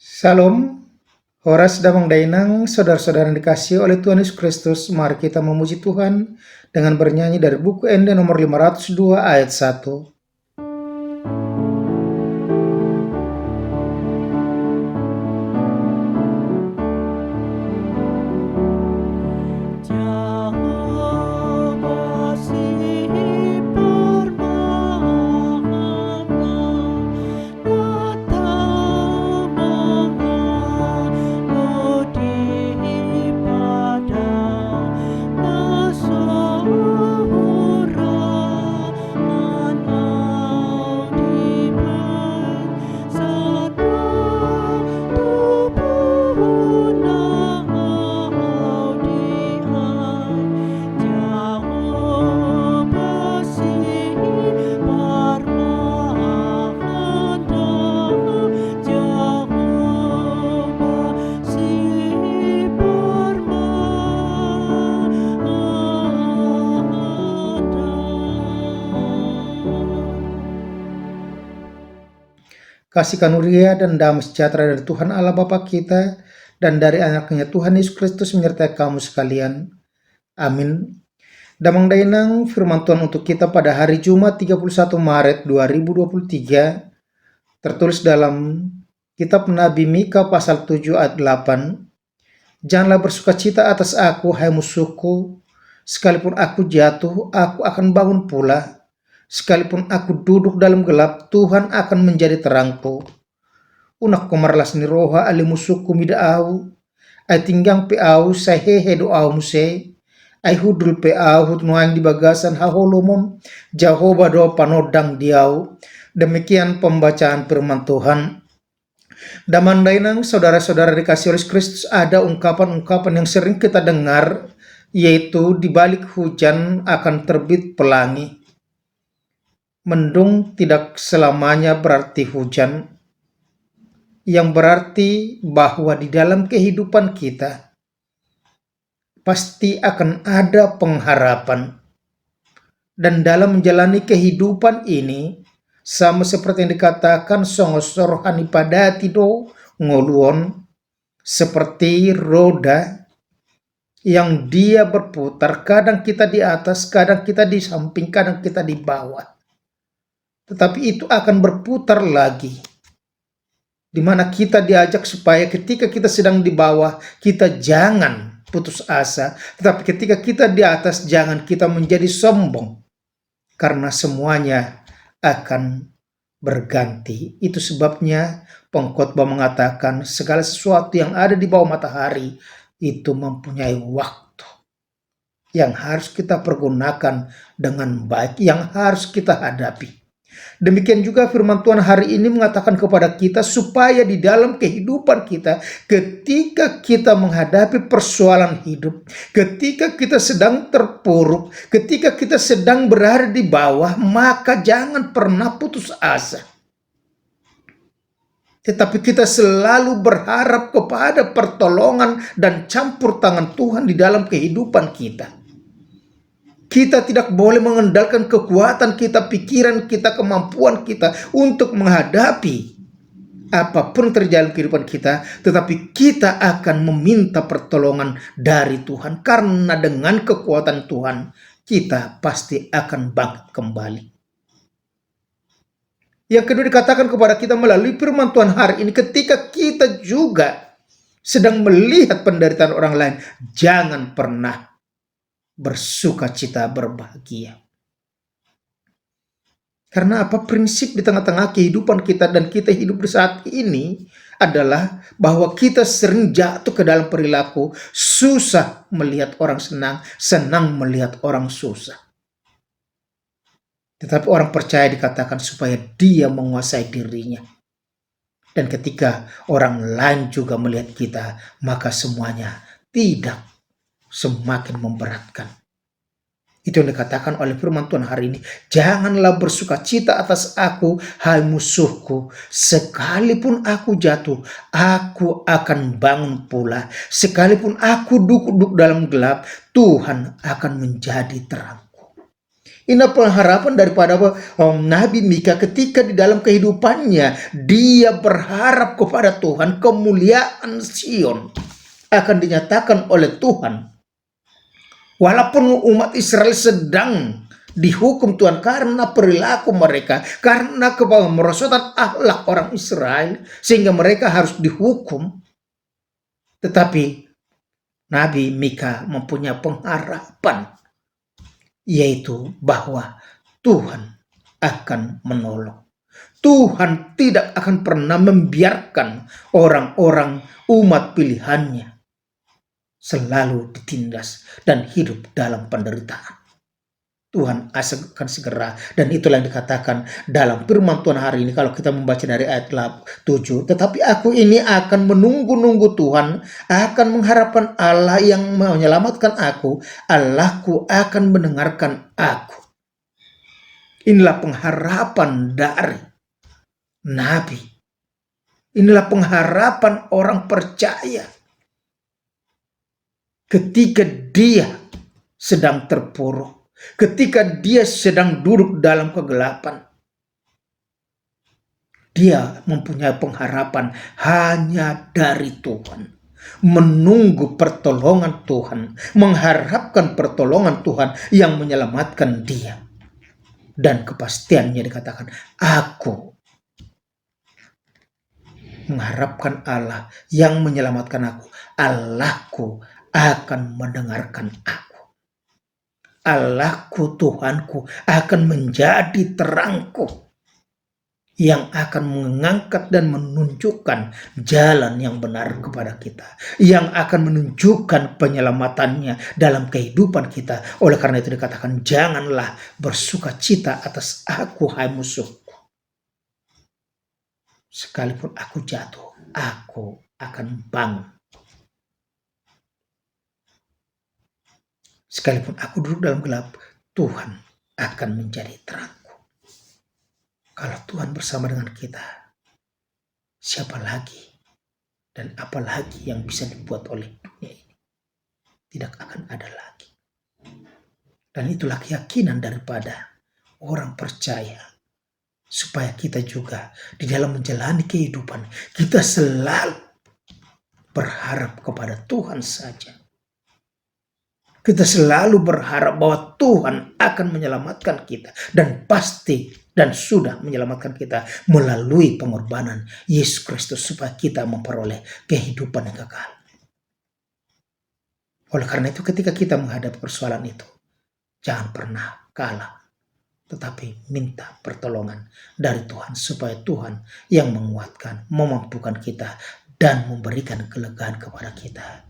Salam, Horas Damang Dainang, saudara-saudara yang dikasihi oleh Tuhan Yesus Kristus, mari kita memuji Tuhan dengan bernyanyi dari buku Ende nomor 502 ayat 1. Kasih karunia dan damai sejahtera dari Tuhan Allah Bapa kita dan dari anaknya Tuhan Yesus Kristus menyertai kamu sekalian. Amin. Damang Dainang firman Tuhan untuk kita pada hari Jumat 31 Maret 2023 tertulis dalam kitab Nabi Mika pasal 7 ayat 8. Janganlah bersukacita atas aku, hai musuhku, sekalipun aku jatuh, aku akan bangun pula. Sekalipun aku duduk dalam gelap, Tuhan akan menjadi terangku. Unak komarlas ni roha ali musuhku mida au, ay tinggang pe au sa hehe do au muse, ay hudul pe au hutnuang di bagasan haholomon, Jehovah do panodang diau. Demikian pembacaan firman Tuhan. Damandainang saudara-saudara dikasih oleh Kristus, ada ungkapan-ungkapan yang sering kita dengar, yaitu di balik hujan akan terbit pelangi. Mendung tidak selamanya berarti hujan, yang berarti bahwa di dalam kehidupan kita pasti akan ada pengharapan. Dan dalam menjalani kehidupan ini, sama seperti yang dikatakan songosor hanipadati do ngoluon, seperti roda yang dia berputar, kadang kita di atas, kadang kita di samping, kadang kita di bawah. Tetapi itu akan berputar lagi, di mana kita diajak supaya ketika kita sedang di bawah, kita jangan putus asa. Tetapi ketika kita di atas, jangan kita menjadi sombong, karena semuanya akan berganti. Itu sebabnya pengkhotbah mengatakan segala sesuatu yang ada di bawah matahari itu mempunyai waktu yang harus kita pergunakan dengan baik, yang harus kita hadapi. Demikian juga firman Tuhan hari ini mengatakan kepada kita supaya di dalam kehidupan kita, ketika kita menghadapi persoalan hidup, ketika kita sedang terpuruk, ketika kita sedang berada di bawah, maka jangan pernah putus asa. Tetapi kita selalu berharap kepada pertolongan dan campur tangan Tuhan di dalam kehidupan kita. Kita tidak boleh mengandalkan kekuatan kita, pikiran kita, kemampuan kita untuk menghadapi apapun terjadi dalam kehidupan kita, tetapi kita akan meminta pertolongan dari Tuhan, karena dengan kekuatan Tuhan kita pasti akan bangkit kembali. Yang kedua dikatakan kepada kita melalui firman Tuhan hari ini, ketika kita juga sedang melihat penderitaan orang lain, jangan pernah bersukacita, berbahagia. Karena apa? Prinsip di tengah-tengah kehidupan kita dan kita hidup di saat ini adalah bahwa kita sering jatuh ke dalam perilaku susah melihat orang senang, senang melihat orang susah. Tetapi orang percaya dikatakan supaya dia menguasai dirinya. Dan ketika orang lain juga melihat kita, maka semuanya tidak semakin memberatkan. Itu yang dikatakan oleh firman Tuhan hari ini. Janganlah bersukacita atas aku, hai musuhku. Sekalipun aku jatuh, aku akan bangun pula. Sekalipun aku duduk dalam gelap, Tuhan akan menjadi terangku. Ini pengharapan daripada Nabi Mika ketika di dalam kehidupannya dia berharap kepada Tuhan, kemuliaan Sion akan dinyatakan oleh Tuhan. Walaupun umat Israel sedang dihukum Tuhan karena perilaku mereka, karena kemerosotan akhlak orang Israel, sehingga mereka harus dihukum. Tetapi Nabi Mika mempunyai pengharapan, yaitu bahwa Tuhan akan menolong. Tuhan tidak akan pernah membiarkan orang-orang umat pilihannya selalu ditindas dan hidup dalam penderitaan. Tuhan akan segera, dan itulah yang dikatakan dalam firman Tuhan hari ini kalau kita membaca dari ayat 7. Tetapi aku ini akan menunggu-nunggu Tuhan, akan mengharapkan Allah yang menyelamatkan aku. Allahku akan mendengarkan aku. Inilah pengharapan dari Nabi. Inilah pengharapan orang percaya ketika dia sedang terpuruk. Ketika dia sedang duduk dalam kegelapan, dia mempunyai pengharapan hanya dari Tuhan. Menunggu pertolongan Tuhan, mengharapkan pertolongan Tuhan yang menyelamatkan dia. Dan kepastiannya dikatakan, aku mengharapkan Allah yang menyelamatkan aku. Allahku akan mendengarkan aku. Allahku, Tuhanku akan menjadi terangku yang akan mengangkat dan menunjukkan jalan yang benar kepada kita, yang akan menunjukkan penyelamatannya dalam kehidupan kita. Oleh karena itu dikatakan, janganlah bersuka cita atas aku, hai musuhku. Sekalipun aku jatuh, aku akan bangun. Sekalipun aku duduk dalam gelap, Tuhan akan menjadi terangku. Kalau Tuhan bersama dengan kita, siapa lagi dan apa lagi yang bisa dibuat oleh dunia ini? Tidak akan ada lagi. Dan itulah keyakinan daripada orang percaya, supaya kita juga di dalam menjalani kehidupan, kita selalu berharap kepada Tuhan saja. Kita selalu berharap bahwa Tuhan akan menyelamatkan kita, dan pasti dan sudah menyelamatkan kita melalui pengorbanan Yesus Kristus supaya kita memperoleh kehidupan yang kekal. Oleh karena itu ketika kita menghadapi persoalan itu, jangan pernah kalah, tetapi minta pertolongan dari Tuhan supaya Tuhan yang menguatkan, memampukan kita, dan memberikan kelegaan kepada kita.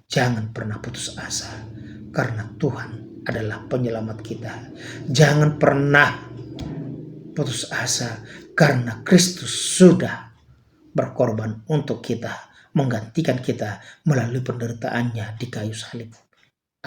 Jangan pernah putus asa, karena Tuhan adalah penyelamat kita. Jangan pernah putus asa, karena Kristus sudah berkorban untuk kita, menggantikan kita melalui penderitaannya di kayu salib.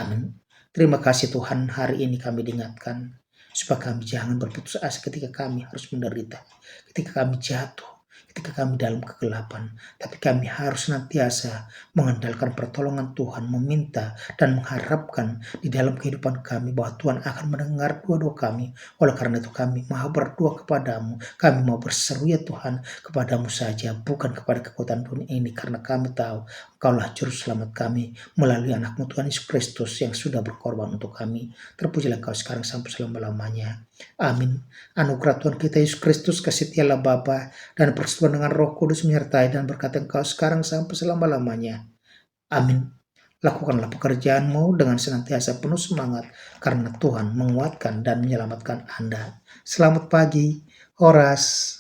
Amin. Terima kasih Tuhan, hari ini kami diingatkan supaya kami jangan berputus asa ketika kami harus menderita, ketika kami jatuh, ketika kami dalam kegelapan, tapi kami harus senantiasa mengandalkan pertolongan Tuhan, meminta dan mengharapkan di dalam kehidupan kami bahwa Tuhan akan mendengar doa-doa kami. Oleh karena itu kami mau berdoa kepadamu, kami mau berseru ya Tuhan kepadamu saja, bukan kepada kekuatan dunia ini, karena kami tahu Engkaulah juru selamat kami melalui anakmu Tuhan Yesus Kristus yang sudah berkorban untuk kami. Terpujilah Engkau sekarang sampai selama-lamanya. Amin. Anugerah Tuhan kita Yesus Kristus, kasih Allah Bapa, dan persekutuan dengan Roh Kudus menyertai dan berkati Engkau sekarang sampai selama-lamanya. Amin. Lakukanlah pekerjaanmu dengan senantiasa penuh semangat, karena Tuhan menguatkan dan menyelamatkan Anda. Selamat pagi, Horas.